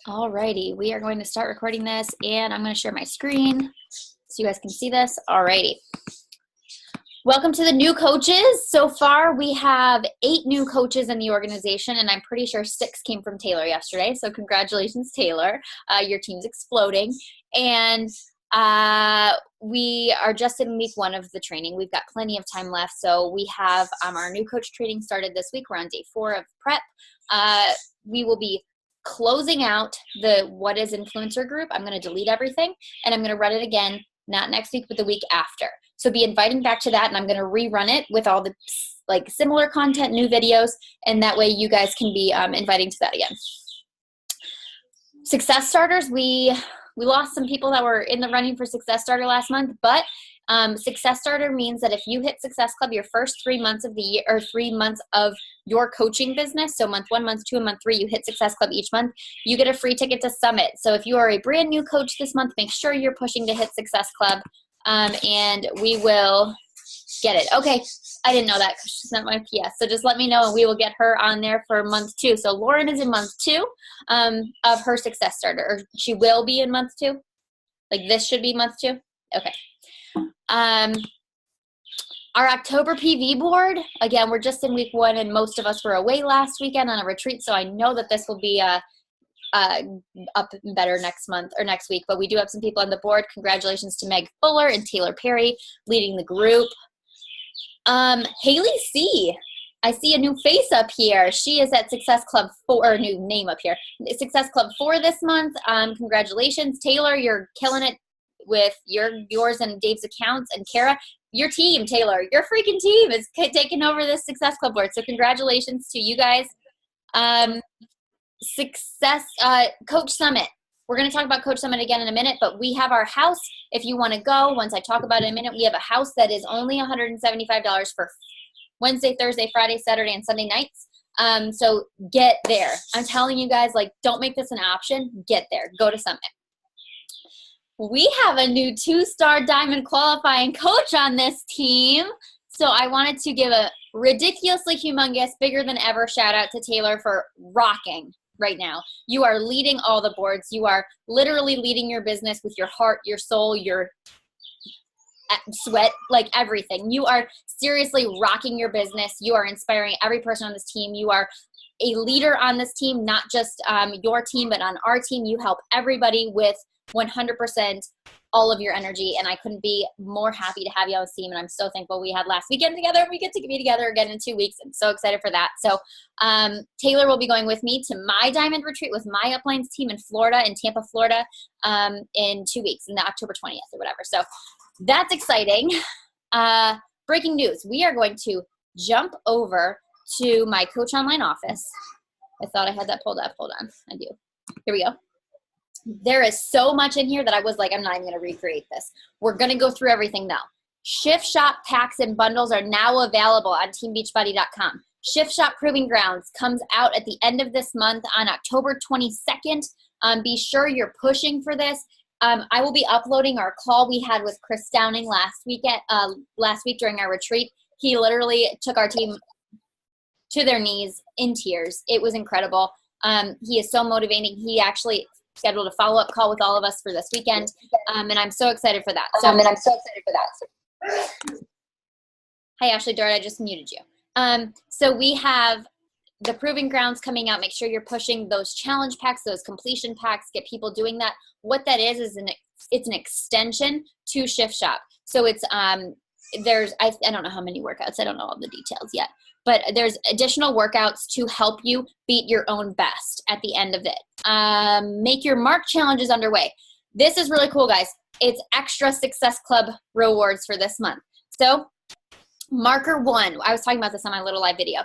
Alrighty, we are going to start recording this and I'm going to share my screen so you guys can see this. Alrighty. Welcome to the new coaches. So far we have 8 new coaches in the organization and I'm pretty sure 6 came from Taylor yesterday. So congratulations, Taylor. Your team's exploding. And we are just in week 1 of the training. We've got plenty of time left. So we have our new coach training started this week. We're on day 4 of prep. We will be closing out the What is Influencer group. I'm going to delete everything and I'm going to run it again, not next week, but the week after. So be inviting back to that and I'm going to rerun it with all the similar content, new videos, and that way you guys can be inviting to that again. Success starters, we lost some people that were in the running for Success Starter last month, but Success Starter means that if you hit Success Club your first 3 months of the year, or 3 months of your coaching business, so month 1, month 2, and month 3, you hit Success Club each month, you get a free ticket to Summit. So if you are a brand new coach this month, make sure you're pushing to hit Success Club, and we will get it. Okay, I didn't know that because she's not my PS. So just let me know and we will get her on there for month 2. So Lauren is in month 2 of her Success Starter, or she will be in month 2. Like this should be month 2. Okay. Our October PV board, again, we're just in week 1 and most of us were away last weekend on a retreat. So I know that this will be up better next month or next week, but we do have some people on the board. Congratulations to Meg Fuller and Taylor Perry leading the group. Haley C. I see a new face up here. She is at Success Club 4, or new name up here. Success Club 4 this month. Congratulations, Taylor. You're killing it with yours and Dave's accounts. And Kara, your team, Taylor, your freaking team is taking over this Success Club board. So congratulations to you guys. Coach Summit. We're going to talk about Coach Summit again in a minute, but we have our house. If you want to go, once I talk about it in a minute, we have a house that is only $175 for Wednesday, Thursday, Friday, Saturday, and Sunday nights. So get there. I'm telling you guys, don't make this an option. Get there. Go to Summit. We have a new 2-star diamond qualifying coach on this team. So I wanted to give a ridiculously humongous, bigger than ever shout out to Taylor for rocking right now. You are leading all the boards. You are literally leading your business with your heart, your soul, your sweat, everything. You are seriously rocking your business. You are inspiring every person on this team. You are a leader on this team, not just your team, but on our team. You help everybody with 100% all of your energy, and I couldn't be more happy to have you on the team, and I'm so thankful we had last weekend together, and we get to be together again in 2 weeks. I'm so excited for that. So Taylor will be going with me to my diamond retreat with my uplines team in Florida, in Tampa, Florida, in 2 weeks, in the October 20th or whatever. So that's exciting. Breaking news. We are going to jump over to my Coach Online office. I thought I had that pulled up. Hold on. I do. Here we go. There is so much in here that I was like, I'm not even going to recreate this. We're going to go through everything now. Shift Shop packs and bundles are now available on teambeachbody.com. Shift Shop Proving Grounds comes out at the end of this month on October 22nd. Be sure you're pushing for this. I will be uploading our call we had with Chris Downing last week during our retreat. He literally took our team to their knees in tears. It was incredible. He is so motivating. He actually scheduled a follow-up call with all of us for this weekend, and I'm so excited for that. Hi, Ashley Dart, I just muted you. So we have the Proving Grounds coming out. Make sure you're pushing those challenge packs, those completion packs, get people doing that. What that is it's an extension to Shift Shop. So it's there's I don't know how many workouts. I don't know all the details yet. But there's additional workouts to help you beat your own best at the end of it. Make your mark challenges underway. This is really cool, guys. It's extra Success Club rewards for this month. So marker 1, I was talking about this on my little live video,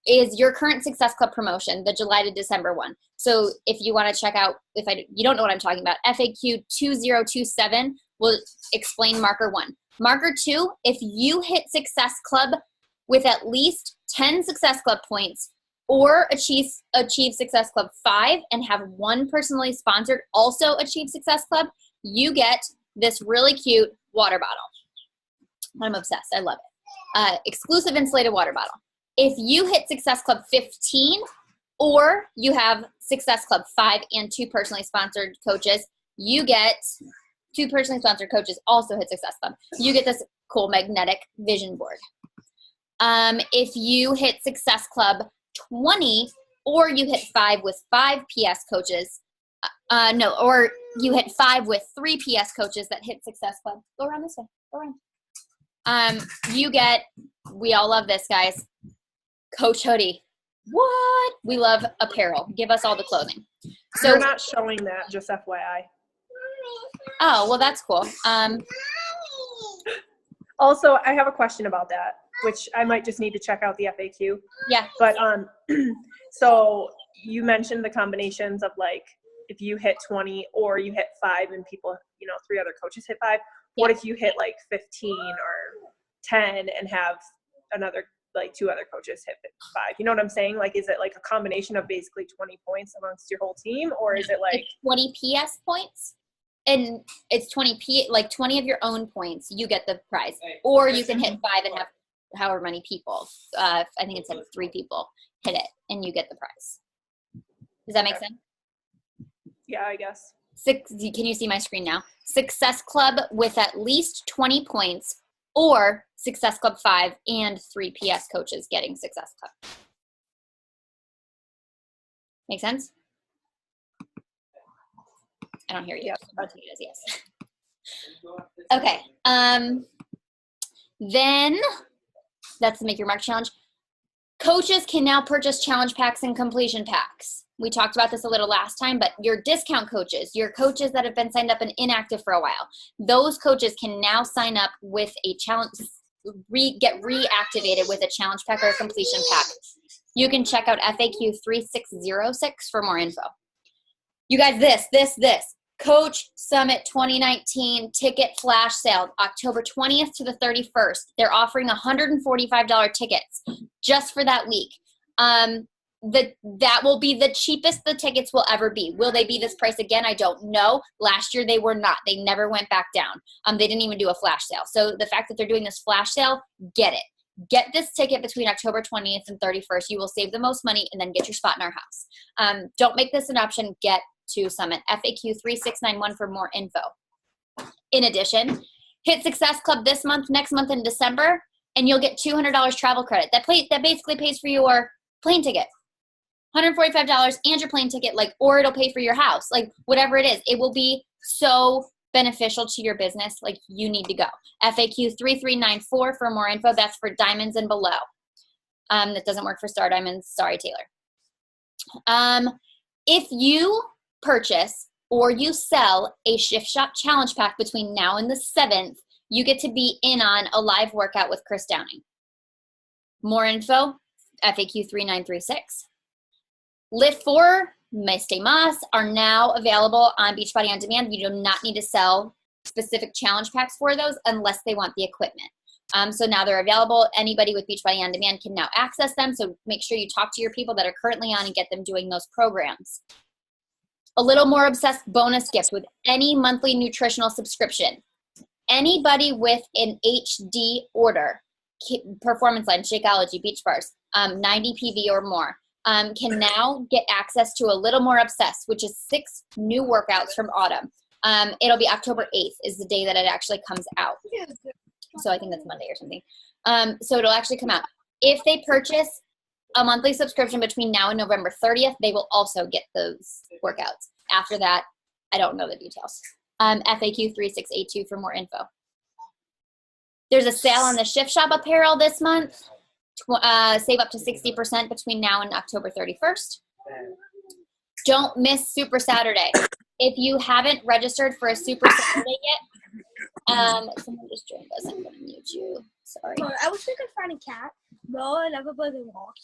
is your current Success Club promotion, the July to December one. So if you want to check out, you don't know what I'm talking about, FAQ 2027 will explain marker 1. Marker 2, if you hit Success Club with at least 10 Success Club points or achieve Success Club 5 and have 1 personally sponsored also achieve Success Club, you get this really cute water bottle. I'm obsessed. I love it. Exclusive insulated water bottle. If you hit Success Club 15 or you have Success Club 5 and 2 personally sponsored coaches, you get 2 personally sponsored coaches also hit Success Club. You get this cool magnetic vision board. If you hit Success Club 20 or you hit 5 with 5 PS coaches, or you hit 5 with 3 PS coaches that hit Success Club. Go around this way. Go around. You get, we all love this, guys, Coach Hoodie. What? We love apparel. Give us all the clothing. So you're not showing that, just FYI. Oh, well, that's cool. Also, I have a question about that, which I might just need to check out the FAQ. Yeah. But so you mentioned the combinations of like if you hit 20 or you hit 5 and people, 3 other coaches hit 5. Yeah. What if you hit like 15 or 10 and have another like 2 other coaches hit 5? You know what I'm saying? Like, is it like a combination of basically 20 points amongst your whole team, or is it like it's 20 PS points? And it's 20 of your own points, you get the prize. Or you can hit 5 and have however many people. I think it said 3 people hit it, and you get the prize. Does that make sense? Yeah, I guess. Can you see my screen now? Success Club with at least 20 points, or Success Club 5 and 3 PS coaches getting Success Club. Make sense? I don't hear you. Yes. Okay. Then that's the Make Your Mark Challenge. Coaches can now purchase challenge packs and completion packs. We talked about this a little last time, but your discount coaches, your coaches that have been signed up and inactive for a while, those coaches can now sign up with a challenge, get reactivated with a challenge pack or a completion pack. You can check out FAQ 3606 for more info. You guys, this. Coach Summit 2019 ticket flash sale, October 20th to the 31st. They're offering $145 tickets just for that week. That will be the cheapest the tickets will ever be. Will they be this price again? I don't know. Last year they were not. They never went back down. They didn't even do a flash sale. So the fact that they're doing this flash sale, get it. Get this ticket between October 20th and 31st. You will save the most money and then get your spot in our house. Don't make this an option. Get to Summit. FAQ 3691 for more info. In addition, hit Success Club this month, next month in December, and you'll get $200 travel credit. That basically pays for your plane ticket. $145 and your plane ticket, or it'll pay for your house, whatever it is. It will be so beneficial to your business. You need to go. FAQ 3394 for more info. That's for diamonds and below. That doesn't work for star diamonds. Sorry, Taylor. If you purchase or you sell a Shift Shop challenge pack between now and the 7th, you get to be in on a live workout with Chris Downing. More info, FAQ 3936. Lift 4, Stay Moss are now available on Beachbody On Demand. You do not need to sell specific challenge packs for those unless they want the equipment. So now they're available. Anybody with Beachbody On Demand can now access them. So make sure you talk to your people that are currently on and get them doing those programs. A little more obsessed bonus gift with any monthly nutritional subscription. Anybody with an HD order, Performance Line, Shakeology, Beach Bars, 90 PV or more, can now get access to a little more obsessed, which is 6 new workouts from autumn. It'll be October 8th is the day that it actually comes out. So I think that's Monday or something. So it'll actually come out. If they purchase a monthly subscription between now and November 30th, they will also get those workouts. After that, I don't know the details. FAQ 3682 for more info. There's a sale on the Shift Shop apparel this month. Save up to 60% between now and October 31st. Don't miss Super Saturday. If you haven't registered for a Super Saturday yet, someone just joined us. I'm going to mute you. Sorry. I wish we could find a cat. No, I never played the walk.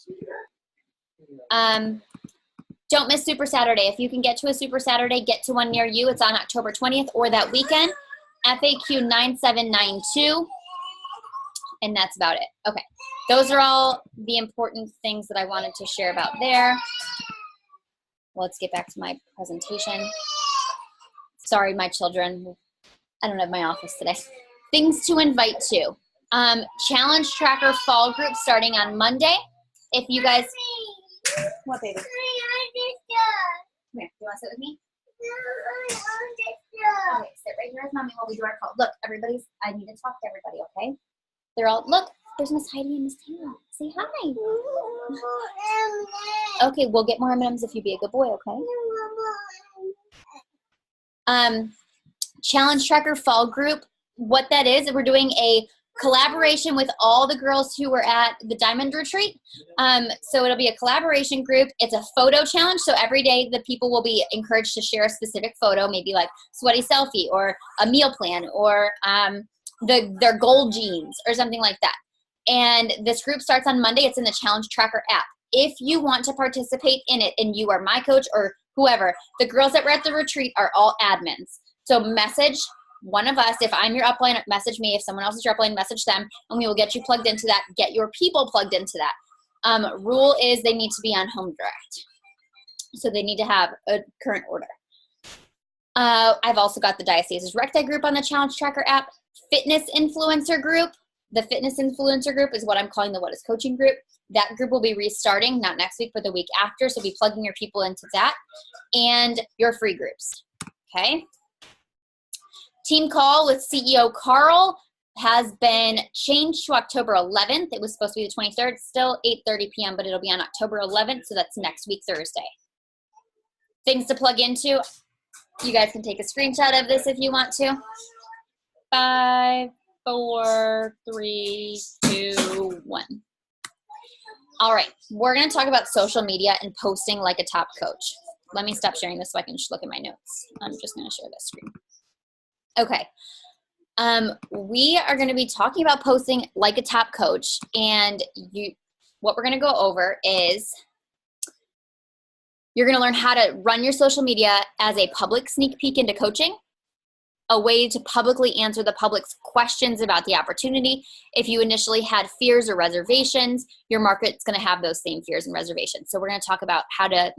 Don't miss Super Saturday. If you can get to a Super Saturday, get to one near you. It's on October 20th or that weekend. FAQ 9792. And that's about it. Okay. Those are all the important things that I wanted to share about there. Let's get back to my presentation. Sorry, my children. I don't have my office today. Things to invite to. Challenge Tracker Fall Group starting on Monday. If you guys, what baby? want to sit with me? Okay, sit right here with mommy while we do our call. Look, I need to talk to everybody, okay? They're all, look, there's Miss Heidi and Miss Taylor. Say hi. Okay, we'll get more M&Ms if you be a good boy, okay? Challenge Tracker Fall Group. What that is, we're doing a collaboration with all the girls who were at the Diamond Retreat. So it'll be a collaboration group. It's a photo challenge. So every day the people will be encouraged to share a specific photo, maybe like sweaty selfie or a meal plan or their gold jeans or something like that. And this group starts on Monday. It's in the Challenge Tracker app. If you want to participate in it and you are my coach or whoever, the girls that were at the retreat are all admins. So message one of us. If I'm your upline, message me. If someone else is your upline, message them, and we will get you plugged into that. Get your people plugged into that. Rule is they need to be on home direct. So they need to have a current order. I've also got the Dioceses Recti group on the Challenge Tracker app. Fitness influencer group. The fitness influencer group is what I'm calling the What is Coaching group. That group will be restarting, not next week, but the week after. So be plugging your people into that and your free groups. Okay. Team call with CEO Carl has been changed to October 11th. It was supposed to be the 23rd, still 8:30 p.m., but it'll be on October 11th. So that's next week, Thursday. Things to plug into. You guys can take a screenshot of this if you want to. 5, 4, 3, 2, 1. All right, we're going to talk about social media and posting like a top coach. Let me stop sharing this so I can just look at my notes. I'm just going to share this screen. Okay. We are going to be talking about posting like a top coach, and what we're going to go over is you're going to learn how to run your social media as a public sneak peek into coaching, a way to publicly answer the public's questions about the opportunity. If you initially had fears or reservations, your market's going to have those same fears and reservations. So we're going to talk about how to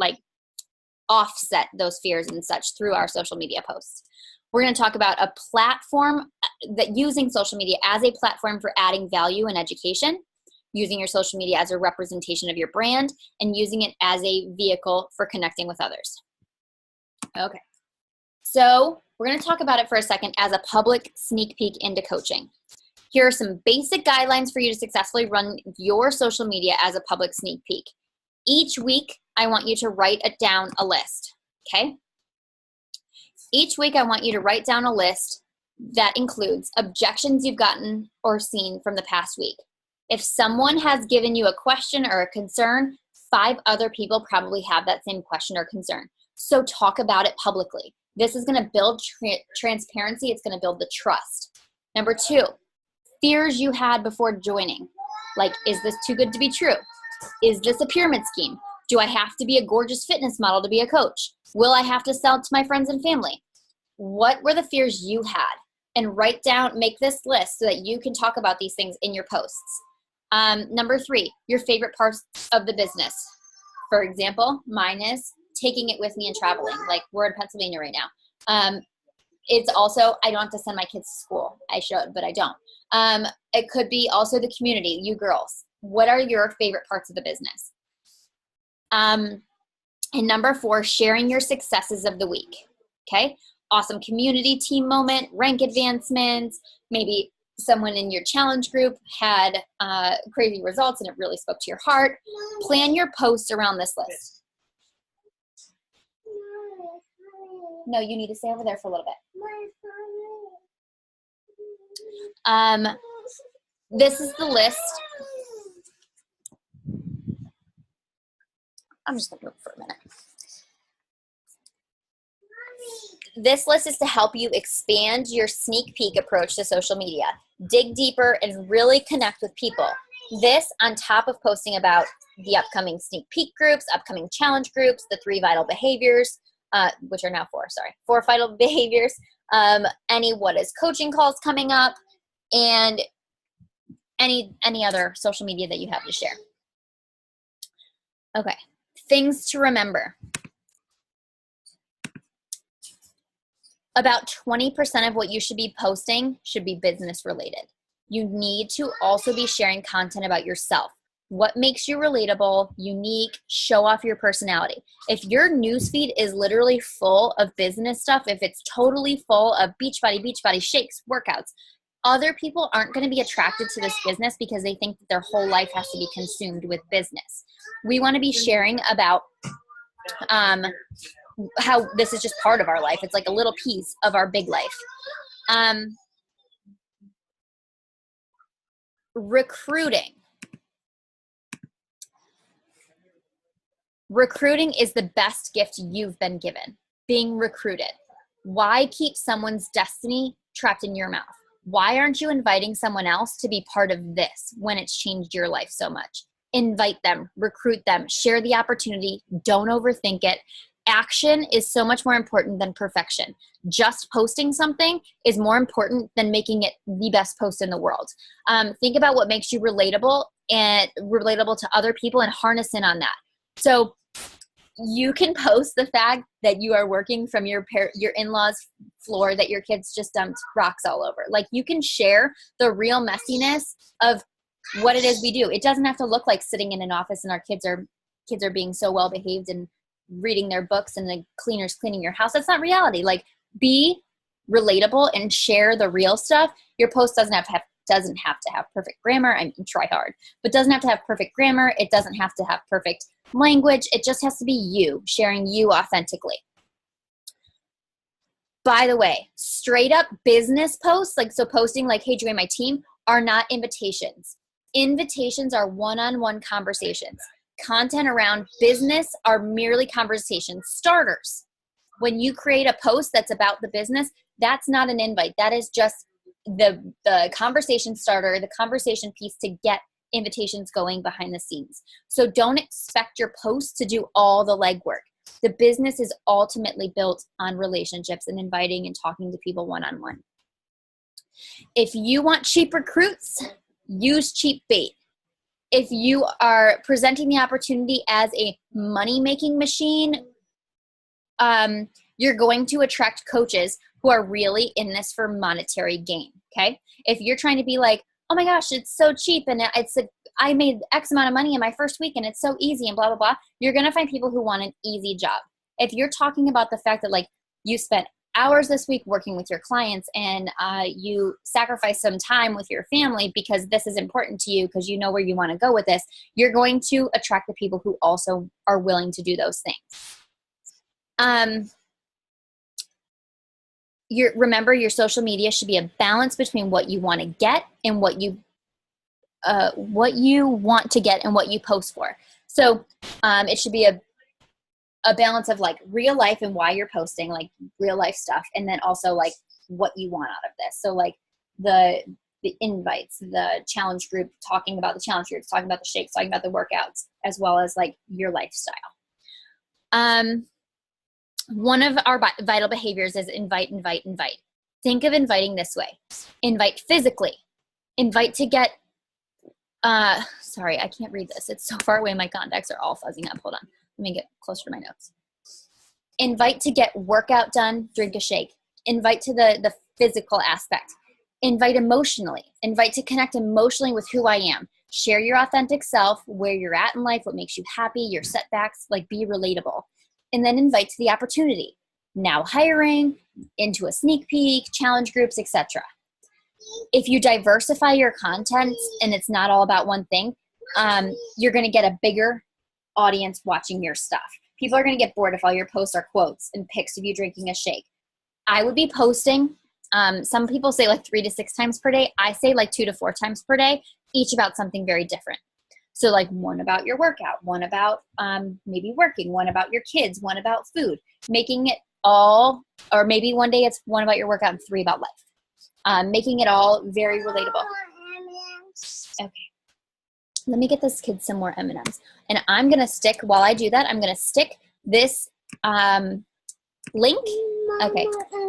offset those fears and such through our social media posts. We're going to talk about a platform that using social media as a platform for adding value and education, using your social media as a representation of your brand, and using it as a vehicle for connecting with others. Okay. So we're going to talk about it for a second as a public sneak peek into coaching. Here are some basic guidelines for you to successfully run your social media as a public sneak peek. Each week, I want you to write down a list, okay? Each week, I want you to write down a list that includes objections you've gotten or seen from the past week. If someone has given you a question or a concern, 5 other people probably have that same question or concern. So talk about it publicly. This is going to build transparency. It's going to build the trust. Number 2, fears you had before joining. Like, is this too good to be true? Is this a pyramid scheme? Do I have to be a gorgeous fitness model to be a coach? Will I have to sell to my friends and family? What were the fears you had? And write down, make this list so that you can talk about these things in your posts. Number 3, your favorite parts of the business. For example, mine is taking it with me and traveling. Like, we're in Pennsylvania right now. It's also, I don't have to send my kids to school. I should, but I don't. It could be also the community, you girls. What are your favorite parts of the business? And number 4, sharing your successes of the week. Okay? Awesome community team moment, rank advancements, maybe someone in your challenge group had crazy results and it really spoke to your heart. Plan your posts around this list. No, you need to stay over there for a little bit. This is the list. I'm just going to move for a minute. This list is to help you expand your sneak peek approach to social media. Dig deeper and really connect with people. This on top of posting about the upcoming sneak peek groups, upcoming challenge groups, the 3 vital behaviors, which are now 4 vital behaviors, any what is coaching calls coming up, and any other social media that you have to share. Okay, things to remember. About 20% of what you should be posting should be business related. You need to also be sharing content about yourself. what makes you relatable, unique, show off your personality. If your newsfeed is literally full of business stuff, if it's totally full of Beachbody shakes, workouts, other people aren't going to be attracted to this business because they think that their whole life has to be consumed with business. We want to be sharing about how this is just part of our life. It's like a little piece of our big life. Recruiting. Recruiting is the best gift you've been given. Being recruited. Why keep someone's destiny trapped in your mouth? Why aren't you inviting someone else to be part of this when it's changed your life so much? Invite them, recruit them, share the opportunity. Don't overthink it. Action is so much more important than perfection. Just posting something is more important than making it the best post in the world. Think about what makes you relatable and relatable to other people and harness in on that. So you can post the fact that you are working from your in-laws' floor, that your kids just dumped rocks all over. Like, you can share the real messiness of what it is we do. It doesn't have to look like sitting in an office and our kids are being so well behaved and reading their books and the cleaners cleaning your house. That's not reality. Like, be relatable and share the real stuff. Your post doesn't have to have perfect grammar. I mean, try hard, but doesn't have to have perfect grammar. It doesn't have to have perfect language. It just has to be you, sharing you authentically. By the way, straight up business posts, like, so posting like, hey, join my team, are not invitations. Invitations are one-on-one conversations. Content around business are merely conversation starters. When you create a post that's about the business, that's not an invite. That is just the conversation starter, the conversation piece to get invitations going behind the scenes. So don't expect your post to do all the legwork. The business is ultimately built on relationships and inviting and talking to people one-on-one. If you want cheap recruits, use cheap bait. If you are presenting the opportunity as a money-making machine, you're going to attract coaches who are really in this for monetary gain, okay? If you're trying to be like, oh my gosh, it's so cheap and I made X amount of money in my first week and it's so easy and blah, blah, blah, you're going to find people who want an easy job. If you're talking about the fact that, like, you spent hours this week working with your clients and you sacrifice some time with your family because this is important to you because you know where you want to go with this, you're going to attract the people who also are willing to do those things. Remember, your social media should be a balance between what you want to get and what you want to get and what you post for. So it should be a balance of, like, real life and why you're posting, like, real life stuff, and then also, like, what you want out of this. So, like, the invites, the challenge group, talking about the challenge groups, talking about the shakes, talking about the workouts, as well as, like, your lifestyle. One of our vital behaviors is invite, invite, invite. Think of inviting this way. Invite physically. Invite to get, sorry, I can't read this. It's so far away. My contacts are all fuzzing up. Hold on. Let me get closer to my notes. Invite to get workout done, drink a shake. Invite to the physical aspect. Invite emotionally. Invite to connect emotionally with who I am. Share your authentic self, where you're at in life, what makes you happy, your setbacks, like, be relatable. And then invite to the opportunity. Now hiring, into a sneak peek, challenge groups, etc. If you diversify your content and it's not all about one thing, you're going to get a bigger audience watching your stuff. People are going to get bored if all your posts are quotes and pics of you drinking a shake. I would be posting, some people say like 3 to 6 times per day. I say like 2 to 4 times per day, each about something very different. So, like, one about your workout, one about maybe working, one about your kids, one about food, making it all, or maybe one day it's one about your workout and 3 about life. Making it all very relatable. Okay. Let me get this kid some more M&Ms. And I'm going to stick, while I do that, I'm going to stick this link. Okay.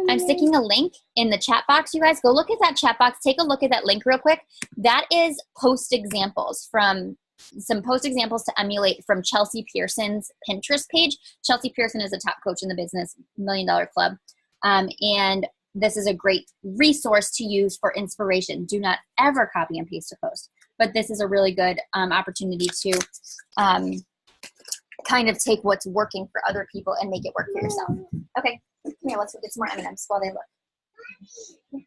I'm sticking a link in the chat box. You guys go look at that chat box. Take a look at that link real quick. That is post examples from some post examples to emulate from Chelsea Pearson's Pinterest page. Chelsea Pearson is a top coach in the business, $1 Million Club. And this is a great resource to use for inspiration. Do not ever copy and paste a post. but this is a really good opportunity to kind of take what's working for other people and make it work for yourself. Okay, come here, let's go get some more M&Ms while they look.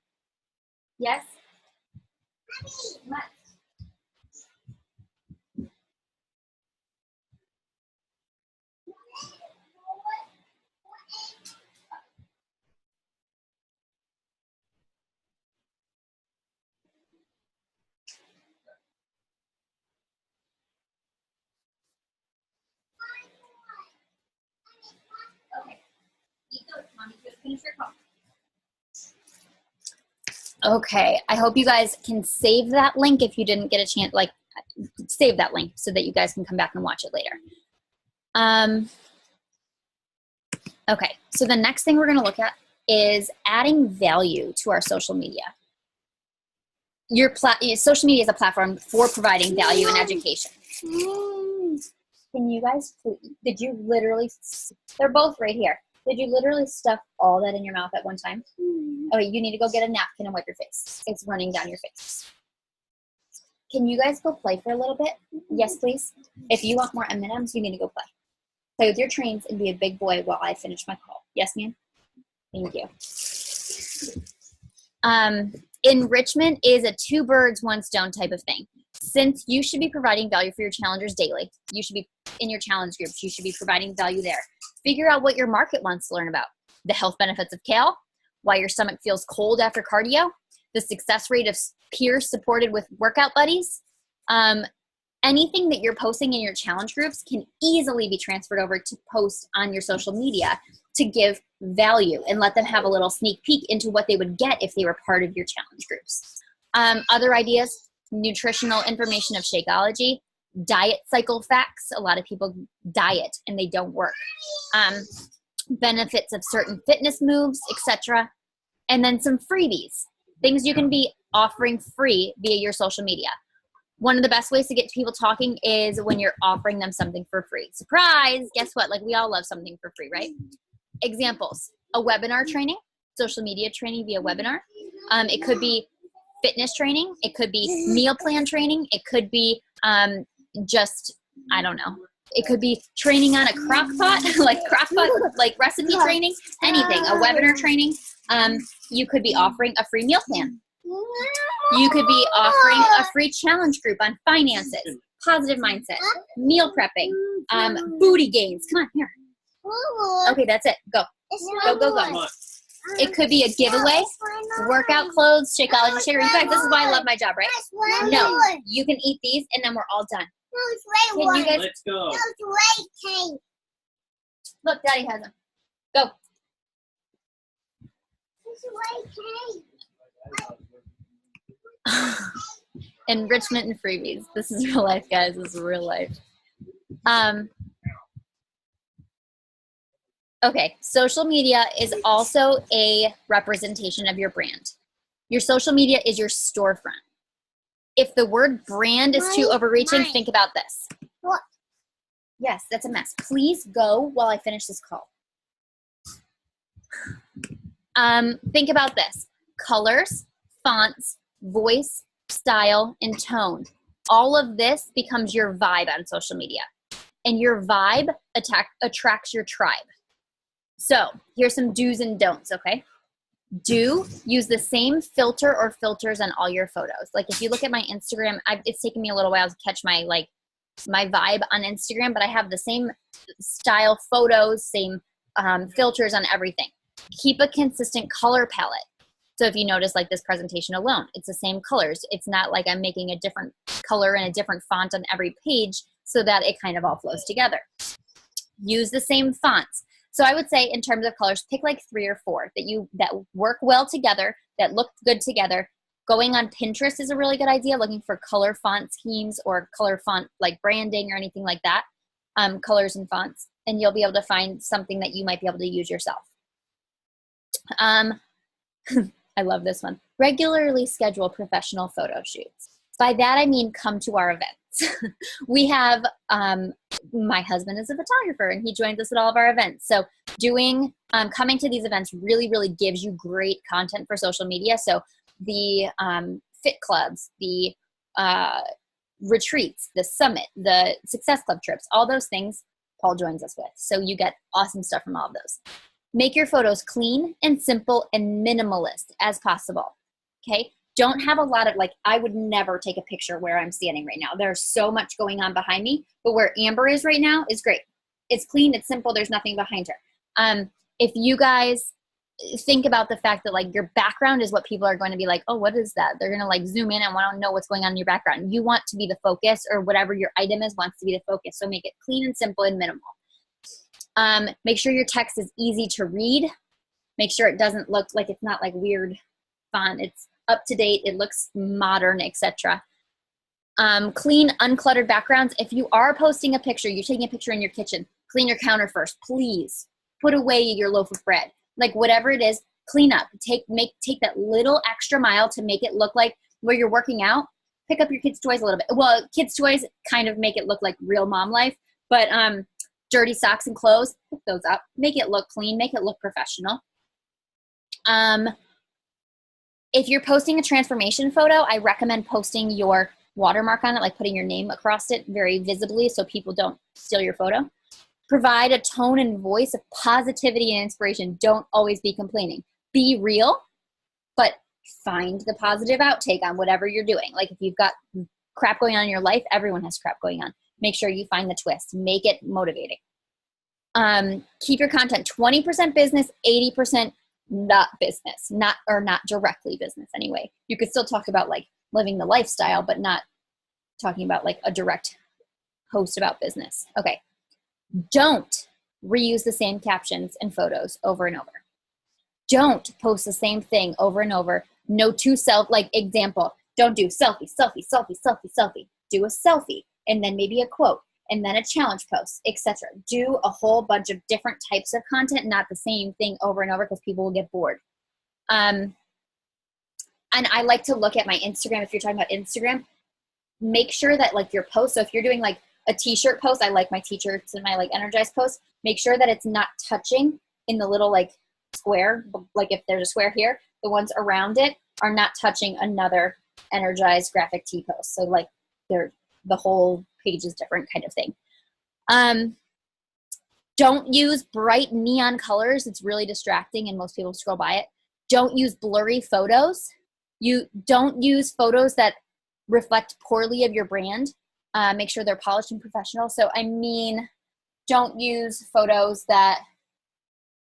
Yes? What? Okay. Eat those, Mommy. Just finish your call. Okay, I hope you guys can save that link if you didn't get a chance, like save that link so that you guys can come back and watch it later. Okay, so the next thing we're gonna look at is adding value to our social media. Social media is a platform for providing value and education. Can you guys, did you literally, they're both right here. Did you literally stuff all that in your mouth at one time? Okay, you need to go get a napkin and wipe your face. It's running down your face. Can you guys go play for a little bit? Yes, please. If you want more M&Ms, you need to go play. Play with your trains and be a big boy while I finish my call. Yes, ma'am? Thank you. Enrichment is a two birds, one stone type of thing. Since you should be providing value for your challengers daily, you should be in your challenge groups, you should be providing value there. Figure out what your market wants to learn about. The health benefits of kale, why your stomach feels cold after cardio, the success rate of peers supported with workout buddies. Anything that you're posting in your challenge groups can easily be transferred over to post on your social media to give value and let them have a little sneak peek into what they would get if they were part of your challenge groups. Other ideas, nutritional information of Shakeology, diet cycle facts. A lot of people diet and they don't work. Benefits of certain fitness moves, etc. And then some freebies, things you can be offering free via your social media. One of the best ways to get people talking is when you're offering them something for free. Surprise! Guess what? Like, we all love something for free, right? Examples: a webinar training, social media training via webinar. It could be fitness training. It could be meal plan training. It could be just, I don't know. It could be training on a crock pot, like recipe training, anything, a webinar training. You could be offering a free meal plan. You could be offering a free challenge group on finances, positive mindset, meal prepping, booty gains. Come on, here. Okay, that's it. Go. Go, go, go. It could be a giveaway, workout clothes, Shakeology shaker. You guys, this is why I love my job, right? No, you can eat these and then we're all done. Can you guys? Let's go. Look, Daddy has them. Go. Enrichment and freebies. This is real life, guys. This is real life. Okay, social media is also a representation of your brand. Your social media is your storefront. If the word brand is too overreaching, think about this. What? Yes, that's a mess. Please go while I finish this call. Think about this. Colors, fonts, voice, style, and tone. All of this becomes your vibe on social media. And your vibe attracts your tribe. So here's some do's and don'ts, okay? Do use the same filter or filters on all your photos. Like, if you look at my Instagram, it's taken me a little while to catch my vibe on Instagram, but I have the same style photos, same filters on everything. Keep a consistent color palette. So if you notice, like this presentation alone, it's the same colors. It's not like I'm making a different color and a different font on every page so that it kind of all flows together. Use the same fonts. So I would say, in terms of colors, pick like 3 or 4 that work well together, that look good together. Going on Pinterest is a really good idea, looking for color font schemes or color font like branding or anything like that, colors and fonts, and you'll be able to find something that you might be able to use yourself. I love this one. Regularly schedule professional photo shoots. By that, I mean come to our events. We have, my husband is a photographer and he joins us at all of our events. So coming to these events really, really gives you great content for social media. So the fit clubs, the retreats, the summit, the Success Club trips, all those things Paul joins us with. So you get awesome stuff from all of those. Make your photos clean and simple and minimalist as possible. Okay? Don't have a lot of, like, I would never take a picture where I'm standing right now. There's so much going on behind me, but where Amber is right now is great. It's clean, it's simple, there's nothing behind her. If you guys think about the fact that, like, your background is what people are going to be like, oh, what is that? They're going to, like, zoom in and want to know what's going on in your background. You want to be the focus, or whatever your item is wants to be the focus. So make it clean and simple and minimal. Make sure your text is easy to read. Make sure it doesn't look like, it's not like weird font. It's up to date. It looks modern, etc. Clean, uncluttered backgrounds. If you are posting a picture, you're taking a picture in your kitchen, clean your counter first, please. Put away your loaf of bread. Like, whatever it is, clean up. Take that little extra mile to make it look like where you're working out. Pick up your kids' toys a little bit. Well, kids' toys kind of make it look like real mom life, but dirty socks and clothes, pick those up. Make it look clean. Make it look professional. If you're posting a transformation photo, I recommend posting your watermark on it, like putting your name across it very visibly so people don't steal your photo. Provide a tone and voice of positivity and inspiration. Don't always be complaining. Be real, but find the positive outtake on whatever you're doing. Like, if you've got crap going on in your life, everyone has crap going on. Make sure you find the twist. Make it motivating. Keep your content 20% business, 80% not business, not directly business anyway. You could still talk about, like, living the lifestyle, but not talking about, like, a direct post about business. Okay. Don't reuse the same captions and photos over and over. Don't post the same thing over and over. No two like, example, don't do selfie, selfie, selfie, selfie, selfie. Do a selfie and then maybe a quote and then a challenge post, etc. Do a whole bunch of different types of content, not the same thing over and over, because people will get bored. And I like to look at my Instagram. If you're talking about Instagram, make sure that, like, your post, so if you're doing, like, a t-shirt post, I like my t-shirts and my, like, energized post, make sure that it's not touching in the little, like, square. Like, if there's a square here, the ones around it are not touching another energized graphic tee post. So, like, the whole page is different kind of thing. Don't use bright neon colors. It's really distracting and most people scroll by it. Don't use blurry photos. You don't use photos that reflect poorly of your brand. Make sure they're polished and professional. So, I mean, don't use photos that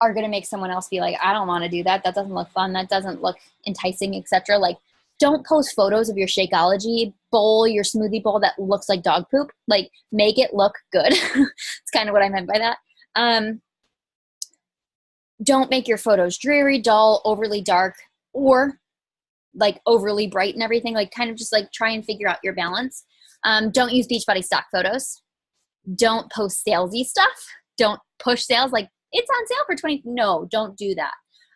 are going to make someone else be like, I don't want to do that. That doesn't look fun. That doesn't look enticing, etc. Like, don't post photos of your Shakeology bowl, your smoothie bowl that looks like dog poop. Like, make it look good. It's kind of what I meant by that. Don't make your photos dreary, dull, overly dark, or, like, overly bright and everything. Like, kind of just, like, try and figure out your balance. Don't use Beachbody stock photos. Don't post salesy stuff. Don't push sales like, it's on sale for 20. No, don't do that.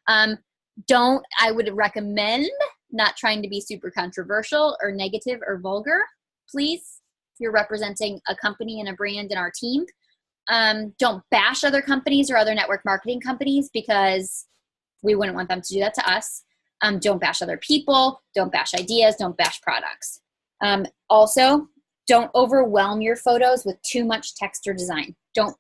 I would recommend not trying to be super controversial or negative or vulgar. Please, if you're representing a company and a brand and our team, don't bash other companies or other network marketing companies, because we wouldn't want them to do that to us. Don't bash other people. Don't bash ideas. Don't bash products. Also, don't overwhelm your photos with too much text or design. Don't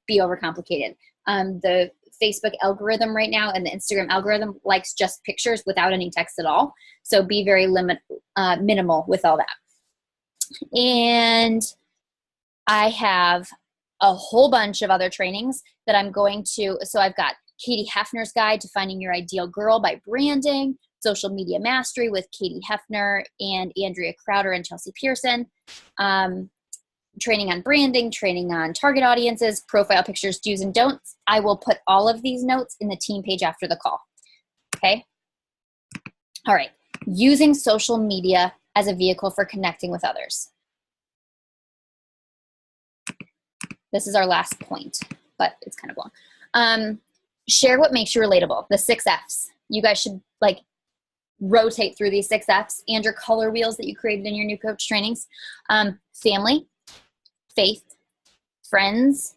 be overcomplicated. The Facebook algorithm right now and the Instagram algorithm likes just pictures without any text at all. So be very minimal with all that. And I have a whole bunch of other trainings that I'm going to. So I've got Katie Hefner's Guide to Finding Your Ideal Girl by Branding, Social Media Mastery with Katie Hefner and Andrea Crowder and Chelsea Pearson, training on branding, training on target audiences, profile pictures, do's and don'ts. I will put all of these notes in the team page after the call. Okay? All right. Using social media as a vehicle for connecting with others. This is our last point, but it's kind of long. Share what makes you relatable. The 6 F's. You guys should, like, rotate through these 6 F's and your color wheels that you created in your new coach trainings. Family, faith, friends,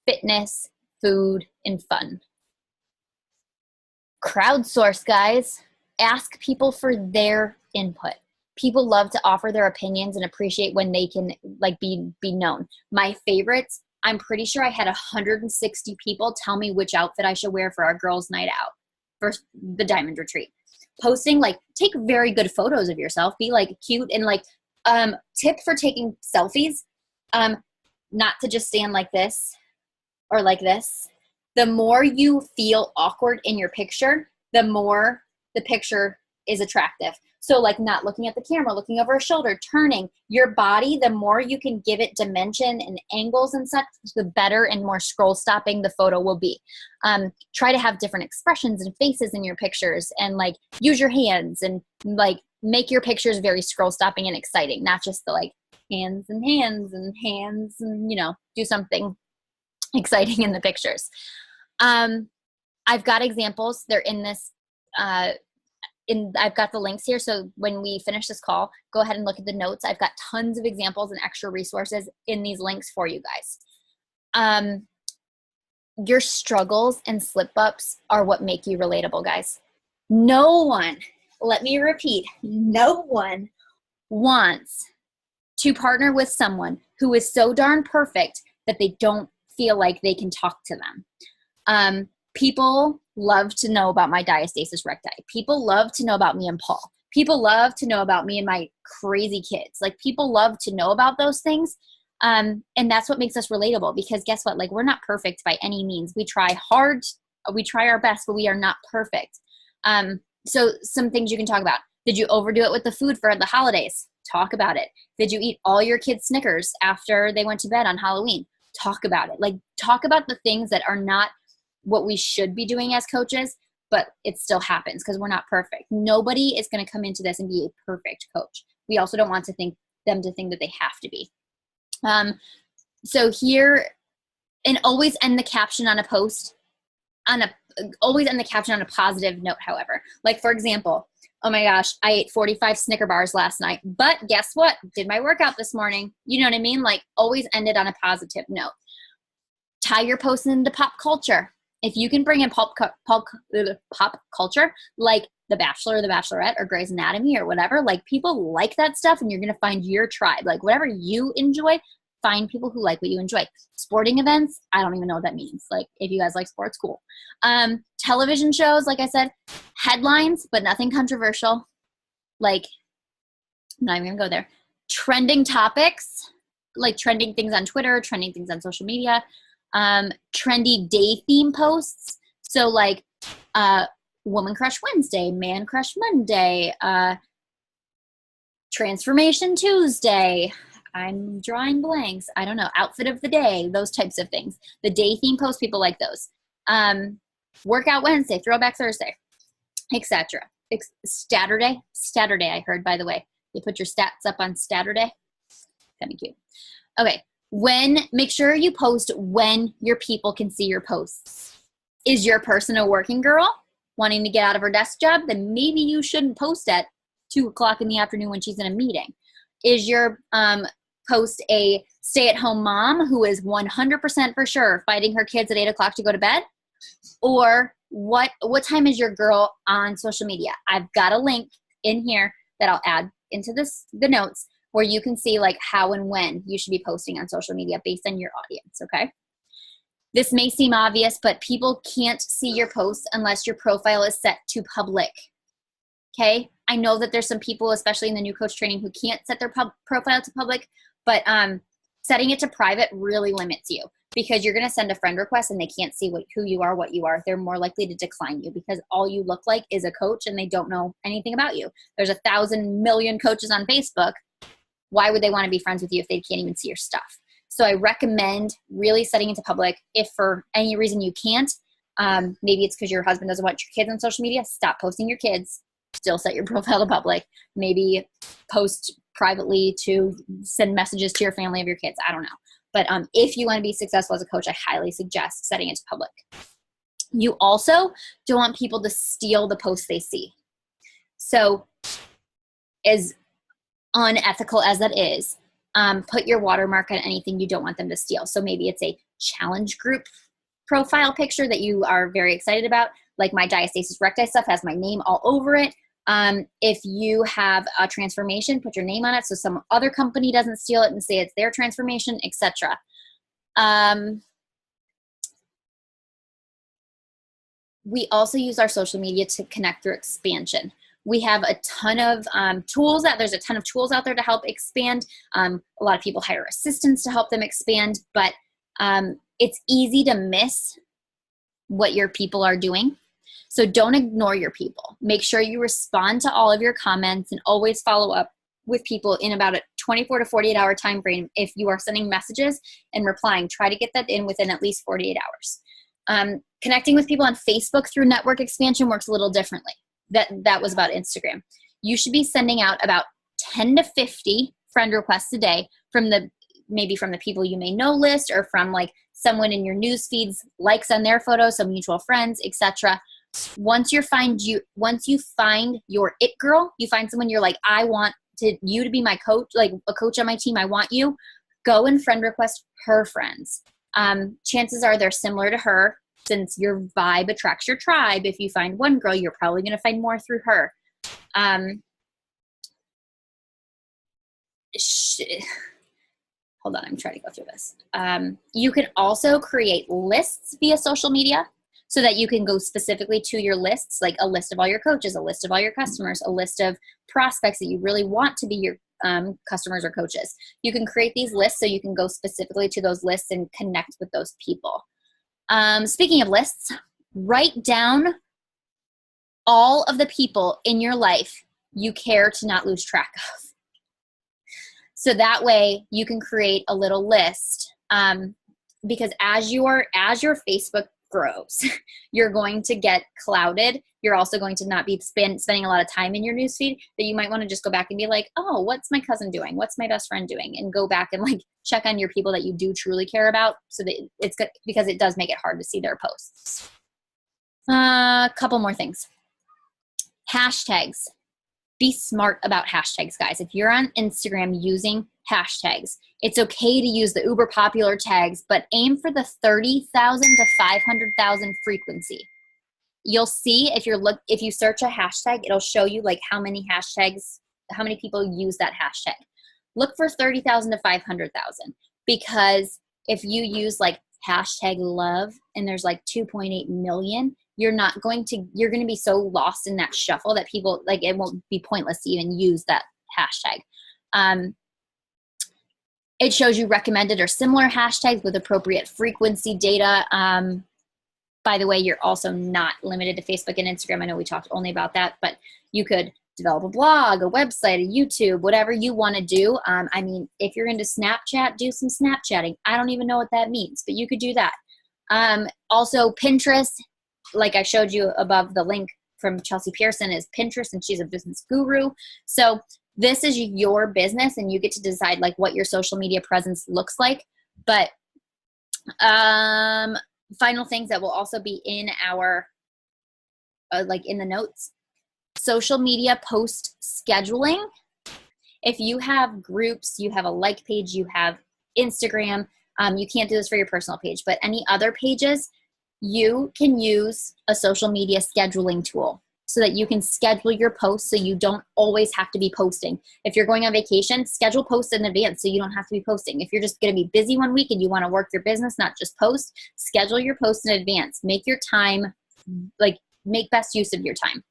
fitness, food, and fun. Crowdsource, guys. Ask people for their input. people love to offer their opinions and appreciate when they can like be known. My favorites, I'm pretty sure I had 160 people tell me which outfit I should wear for our girls' night out for the Diamond Retreat. Posting, like, take very good photos of yourself. Be like cute and like, tip for taking selfies, not to just stand like this or like this. The more you feel awkward in your picture, the more the picture is attractive. So like not looking at the camera, looking over a shoulder, turning your body, the more you can give it dimension and angles and such, the better and more scroll stopping the photo will be. Try to have different expressions and faces in your pictures, and like use your hands and like make your pictures very scroll stopping and exciting, not just the like hands and hands and hands and, you know, do something exciting in the pictures. I've got examples. They're in this, I've got the links here. So when we finish this call, go ahead and look at the notes. I've got tons of examples and extra resources in these links for you guys. Your struggles and slip ups are what make you relatable, guys. No one, let me repeat, no one wants to partner with someone who is so darn perfect that they don't feel like they can talk to them. People love to know about my diastasis recti. People love to know about me and Paul. People love to know about me and my crazy kids. Like, people love to know about those things. And that's what makes us relatable, because guess what? Like, we're not perfect by any means. We try hard. We try our best, but we are not perfect. So some things you can talk about. Did you overdo it with the food for the holidays? Talk about it. Did you eat all your kids' Snickers after they went to bed on Halloween? Talk about it. Like, talk about the things that are not what we should be doing as coaches, but it still happens because we're not perfect. Nobody is going to come into this and be a perfect coach. We also don't want them to think that they have to be. So here, and always end the caption on a post always end the caption on a positive note, however. Like, for example, oh my gosh, I ate 45 Snicker bars last night, but guess what? Did my workout this morning. You know what I mean? Like, always end it on a positive note. Tie your posts into pop culture. If you can bring in pop culture, like The Bachelor or The Bachelorette or Grey's Anatomy or whatever, like, people like that stuff, and you're going to find your tribe. Like, whatever you enjoy, find people who like what you enjoy. Sporting events, I don't even know what that means. Like, if you guys like sports, cool. Television shows, like I said, headlines, but nothing controversial. Like, I'm not even going to go there. Trending topics, like trending things on Twitter, trending things on social media. Trendy day theme posts. So like, Woman Crush Wednesday, Man Crush Monday, Transformation Tuesday. I'm drawing blanks. I don't know. Outfit of the day, those types of things. The day theme posts, people like those. Workout Wednesday, Throwback Thursday, etc. Saturday, I heard, by the way. You put your stats up on Saturday. Kind of cute. Okay. Make sure you post when your people can see your posts. Is your person a working girl wanting to get out of her desk job? Then maybe you shouldn't post at 2:00 in the afternoon when she's in a meeting. Is your post a stay-at-home mom who is 100% for sure fighting her kids at 8:00 to go to bed? Or what time is your girl on social media? I've got a link in here that I'll add into the notes, where you can see like how and when you should be posting on social media based on your audience, okay? This may seem obvious, but people can't see your posts unless your profile is set to public, okay? I know that there's some people, especially in the new coach training, who can't set their profile to public, but setting it to private really limits you, because you're going to send a friend request and they can't see who you are, what you are. They're more likely to decline you because all you look like is a coach and they don't know anything about you. There's 1,000 million coaches on Facebook. Why would they want to be friends with you if they can't even see your stuff? So I recommend really setting it to public. If for any reason you can't, maybe it's because your husband doesn't want your kids on social media, stop posting your kids. Still set your profile to public. Maybe post privately to send messages to your family of your kids. I don't know. But if you want to be successful as a coach, I highly suggest setting it to public. You also don't want people to steal the posts they see. So as unethical as that is, put your watermark on anything you don't want them to steal. So maybe it's a challenge group profile picture that you are very excited about. Like my diastasis recti stuff has my name all over it. If you have a transformation, put your name on it so some other company doesn't steal it and say it's their transformation, etc. We also use our social media to connect through expansion. We have a ton of tools there's a ton of tools out there to help expand. A lot of people hire assistants to help them expand, but it's easy to miss what your people are doing. So don't ignore your people. Make sure you respond to all of your comments and always follow up with people in about a 24 to 48 hour time frame. If you are sending messages and replying, try to get that in within at least 48 hours. Connecting with people on Facebook through network expansion works a little differently. That was about Instagram. You should be sending out about 10 to 50 friend requests a day maybe from the people you may know list, or from like someone in your news feeds, likes on their photos, some mutual friends, etc. Once you find your it girl, you find someone you're like, I want you to be my coach, like a coach on my team, I want you, go and friend request her friends. Chances are they're similar to her, since your vibe attracts your tribe. If you find one girl, you're probably going to find more through her. Hold on, I'm trying to go through this. You can also create lists via social media so that you can go specifically to your lists, like a list of all your coaches, a list of all your customers, a list of prospects that you really want to be your customers or coaches. You can create these lists so you can go specifically to those lists and connect with those people. Speaking of lists, write down all of the people in your life you care to not lose track of. So that way you can create a little list, because as your Facebook grows, you're going to get clouded. You're also going to not be spending a lot of time in your newsfeed, that you might want to just go back and be like, oh, what's my cousin doing? What's my best friend doing? And go back and like check on your people that you do truly care about, so that it's good, because it does make it hard to see their posts. A couple more things. Hashtags. Be smart about hashtags, guys. If you're on Instagram using hashtags, it's okay to use the uber popular tags, but aim for the 30,000 to 500,000 frequency. You'll see if you search a hashtag, it'll show you like how many people use that hashtag. Look for 30,000 to 500,000, because if you use like hashtag love and there's like 2.8 million, you're going to be so lost in that shuffle that people, like, it won't be pointless to even use that hashtag. It shows you recommended or similar hashtags with appropriate frequency data. By the way, you're also not limited to Facebook and Instagram. I know we talked only about that, but you could develop a blog, a website, a YouTube, whatever you want to do. I mean, if you're into Snapchat, do some Snapchatting. I don't even know what that means, but you could do that. Also, Pinterest, like I showed you above, the link from Chelsea Pearson is Pinterest, and she's a business guru. So this is your business, and you get to decide like what your social media presence looks like. But final things that will also be in our like in the notes: social media post scheduling. If you have groups, you have a like page, you have Instagram, you can't do this for your personal page, but any other pages, you can use a social media scheduling tool so that you can schedule your posts, so you don't always have to be posting. If you're going on vacation, schedule posts in advance so you don't have to be posting. If you're just going to be busy one week and you want to work your business, not just post, schedule your posts in advance. Make your time, like, make best use of your time.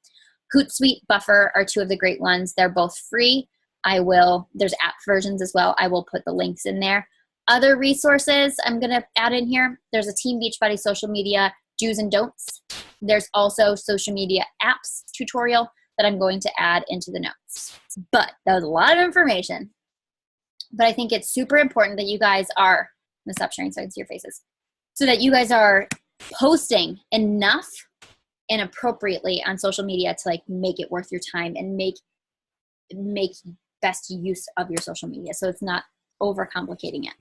Hootsuite, Buffer are two of the great ones. They're both free. There's app versions as well. I will put the links in there. Other resources I'm going to add in here. There's a Team Beachbody social media do's and don'ts. There's also social media apps tutorial that I'm going to add into the notes. But that was a lot of information. But I think it's super important that you guys are, I'm going to stop sharing so I can see your faces, so that you guys are posting enough and appropriately on social media to like make it worth your time and make best use of your social media. So it's not overcomplicating it.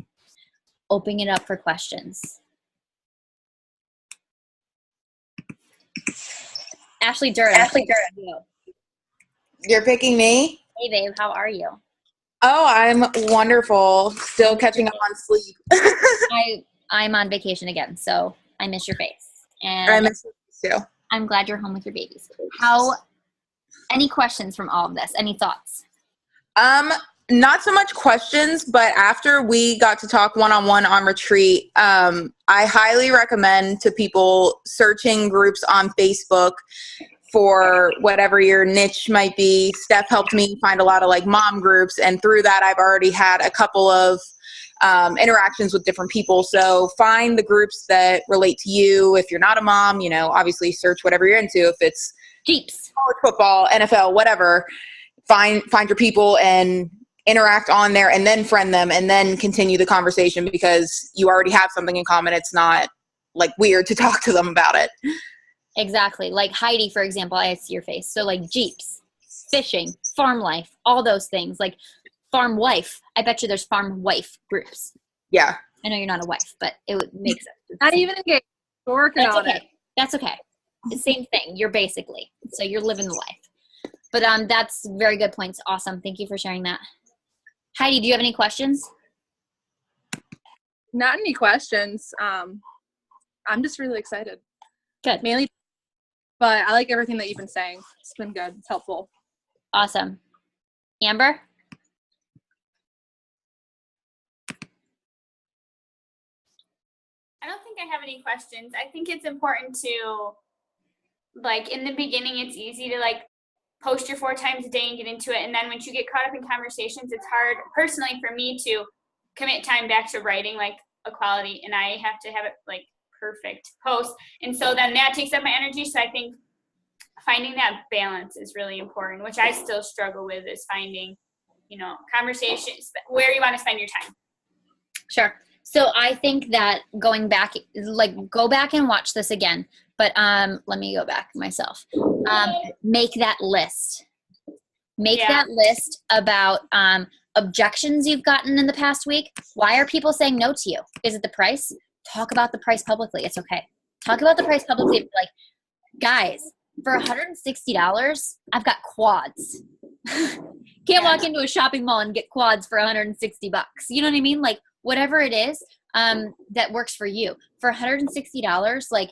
Opening it up for questions. Ashley Durham. You're picking me? Hey babe, how are you? Oh, I'm wonderful. Still catching up on sleep. I'm on vacation again, so I miss your face. And I miss you too. I'm glad you're home with your babies. How Any questions from all of this? Any thoughts? Not so much questions, but after we got to talk one-on-one on retreat, I highly recommend to people searching groups on Facebook for whatever your niche might be. Steph helped me find a lot of like mom groups, and through that I've already had a couple of interactions with different people. So find the groups that relate to you. If you're not a mom, you know, obviously search whatever you're into. If it's Jeeps, college football, NFL, whatever, find your people and interact on there, and then friend them, and then continue the conversation, because you already have something in common. It's not like weird to talk to them about it. Exactly. Like Heidi, for example, I see your face. So like Jeeps, fishing, farm life, all those things. Like farm wife. I bet you there's farm wife groups. Yeah. I know you're not a wife, but it would make sense. Not even engaged. We're working That's on okay. it. That's okay. The same thing. You're basically. So you're living the life. But that's very good points. Awesome. Thank you for sharing that. Heidi, do you have any questions? Not any questions. I'm just really excited. Good. Mainly, but I like everything that you've been saying. It's been good. It's helpful. Awesome. Amber? I don't think I have any questions. I think it's important to, like, in the beginning, it's easy to, like, post your 4 times a day and get into it. And then once you get caught up in conversations, it's hard, personally, for me to commit time back to writing, like, a quality. And I have to have it, like, perfect post. And so then that takes up my energy. So I think finding that balance is really important, which I still struggle with, is finding, you know, conversations where you want to spend your time. Sure. So I think that going back, like go back and watch this again, but let me go back myself. Make that list. Make that list about objections you've gotten in the past week. Why are people saying no to you? Is it the price? Talk about the price publicly. It's okay. Talk about the price publicly. Like, guys, for $160, I've got quads. Can't walk into a shopping mall and get quads for $160. You know what I mean? Like, whatever it is that works for you. For $160, like,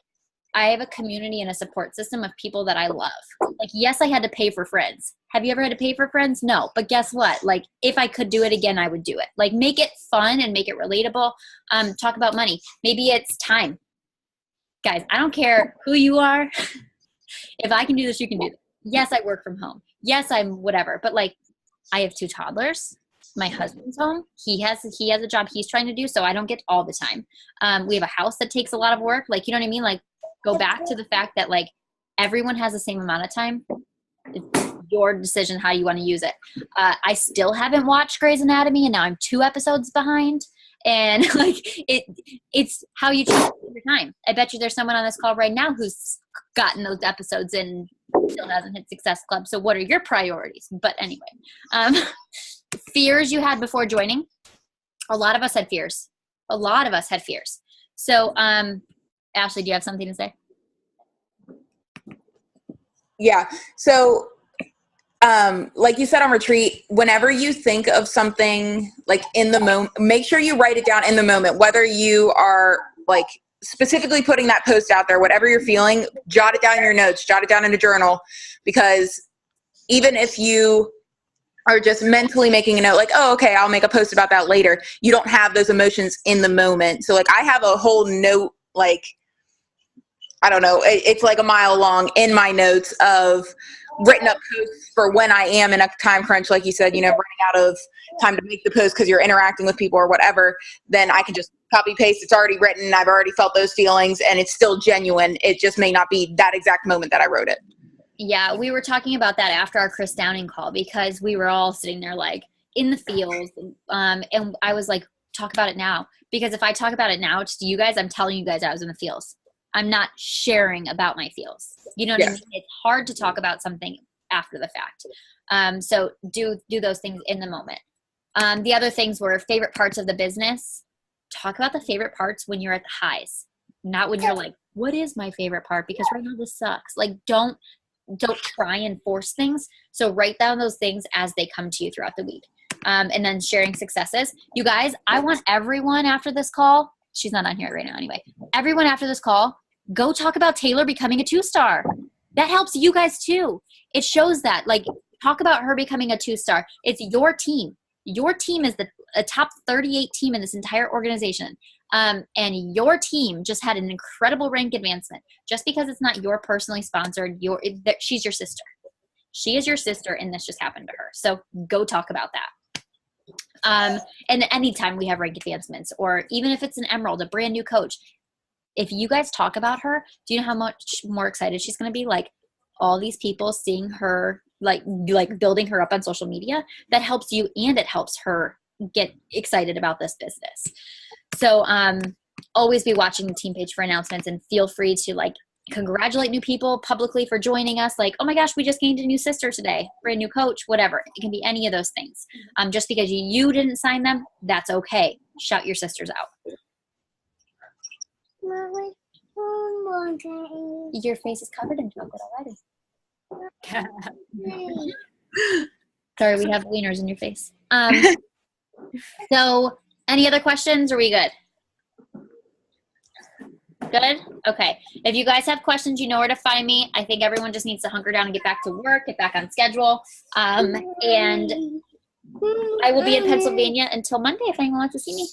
I have a community and a support system of people that I love. Like, yes, I had to pay for friends. Have you ever had to pay for friends? No. But guess what? Like, if I could do it again, I would do it. Like, make it fun and make it relatable. Talk about money. Maybe it's time. Guys, I don't care who you are. If I can do this, you can do this. Yes, I work from home. Yes, I'm whatever. But, like, I have 2 toddlers. My husband's home. He has a job he's trying to do, so I don't get all the time. We have a house that takes a lot of work. Like, you know what I mean? Like, go back to the fact that, like, everyone has the same amount of time. It's your decision how you want to use it. I still haven't watched Grey's Anatomy, and now I'm 2 episodes behind. And, like, it's how you choose your time. I bet you there's someone on this call right now who's gotten those episodes and still hasn't hit Success Club. So what are your priorities? But anyway, fears you had before joining. A lot of us had fears. So, Ashley, do you have something to say? Yeah. So, like you said on retreat, whenever you think of something like in the moment, make sure you write it down in the moment, whether you are like specifically putting that post out there, whatever you're feeling, jot it down in your notes, jot it down in a journal, because even if you are just mentally making a note, like, oh, okay, I'll make a post about that later, you don't have those emotions in the moment. So, like, I have a whole note, like, I don't know, it's like a mile long in my notes of written up posts for when I am in a time crunch, like you said, you know, running out of time to make the post because you're interacting with people or whatever, then I can just copy paste. It's already written. I've already felt those feelings and it's still genuine. It just may not be that exact moment that I wrote it. Yeah, we were talking about that after our Chris Downing call, because we were all sitting there like in the fields. And I was like, talk about it now. Because if I talk about it now to you guys, I'm telling you guys I was in the fields. I'm not sharing about my feels. You know what I mean? It's hard to talk about something after the fact. So do those things in the moment. The other things were favorite parts of the business. Talk about the favorite parts when you're at the highs, not when you're like, what is my favorite part? Because right now this sucks. Like, don't try and force things. So write down those things as they come to you throughout the week. And then sharing successes. You guys, I want everyone after this call, she's not on here right now anyway, everyone after this call, go talk about Taylor becoming a 2-star. That helps you guys too. It shows that, like, talk about her becoming a 2-star. It's your team. Your team is a top 38 team in this entire organization. And your team just had an incredible rank advancement. Just because it's not your personally sponsored, she's your sister. She is your sister, and this just happened to her. So go talk about that. And anytime we have rank advancements, or even if it's an emerald, a brand new coach, if you guys talk about her, do you know how much more excited she's going to be? Like, all these people seeing her, like building her up on social media, that helps you, and it helps her get excited about this business. So always be watching the team page for announcements, and feel free to, like, congratulate new people publicly for joining us. Like, oh my gosh, we just gained a new sister today, brand new coach, whatever. It can be any of those things. Just because you didn't sign them, that's okay. Shout your sisters out. Your face is covered in chocolate already. Sorry, we have wieners in your face. So any other questions? Are we good? Good? Okay. If you guys have questions, you know where to find me. I think everyone just needs to hunker down and get back to work, get back on schedule. And I will be in Pennsylvania until Monday if anyone wants to see me.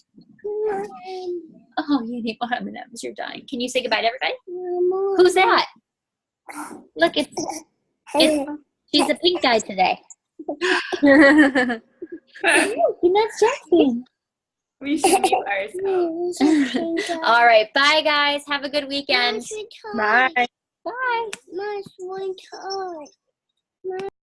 Oh, you need more M&Ms. You're dying. Can you say goodbye to everybody? Who's that? Look, she's a pink guy today. And that's Jackson. We should mute ourselves. All right. Bye, guys. Have a good weekend. Bye. Bye. Nice one time.